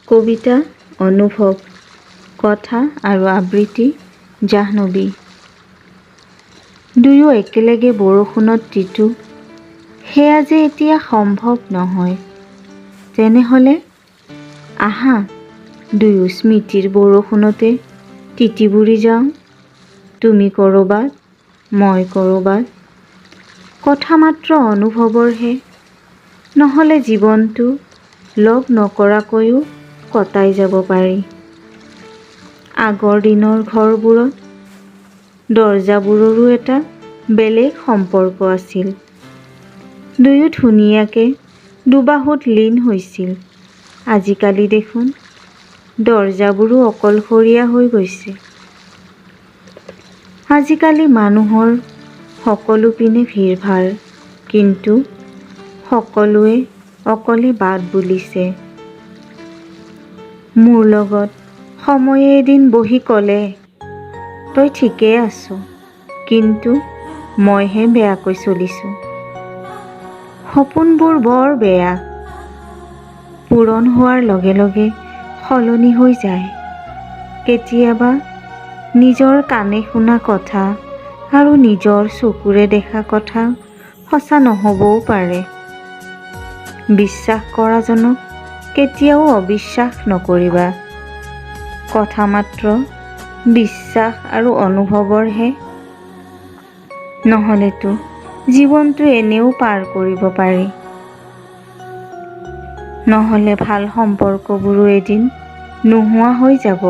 কবিতা, অনুভৱ, কথা আৰু আবৃত্তি জাহ্নবী। দুয়ো একেলগে বৰষুণত তিতো, সেয়া যে এতিয়া সম্ভৱ নহয়। তেনেহ'লে আহা দুয়ো স্মৃতিৰ বৰষুণতে তিতি বুৰি যাওঁ। তুমি ক'ৰবাত, মই ক'ৰবাত। কথা মাত্ৰ অনুভৱৰহে, নহ'লে জীৱনটো লগ নকৰাকৈও কটাই যাব পাৰি। আগৰ দিনৰ ঘৰবোৰত দৰজাবোৰৰো এটা বেলেগ সম্পৰ্ক আছিল। দুয়ো ধুনীয়াকে দুবাহুত লীন হৈছিল। আজিকালি দেখোন দৰজাবোৰো অকলশৰীয়া হৈ গৈছে। আজিকালি মানুহৰ সকলো পিনে ভিৰ-ভাৰ, কিন্তু সকলোৱে অকলে বাট বুলিছে। মোৰ লগত সময়ে এদিন বহি ক'লে, তই ঠিকেই আছ, কিন্তু মইহে বেয়াকৈ চলিছোঁ। সপোনবোৰ বৰ বেয়া, পূৰণ হোৱাৰ লগে লগে সলনি হৈ যায়। কেতিয়াবা নিজৰ কাণে শুনা কথা আৰু নিজৰ চকুৰে দেখা কথা সঁচা নহ'বও পাৰে। বিশ্বাস কৰাজনক কেতিয়াও অবিশ্বাস নকৰিবা। কথা মাত্ৰ বিশ্বাস আৰু অনুভৱৰহে, নহ'লেতো জীৱনটো এনেও পাৰ কৰিব পাৰি। নহ'লে ভাল সম্পৰ্কবোৰো এদিন নোহোৱা হৈ যাব।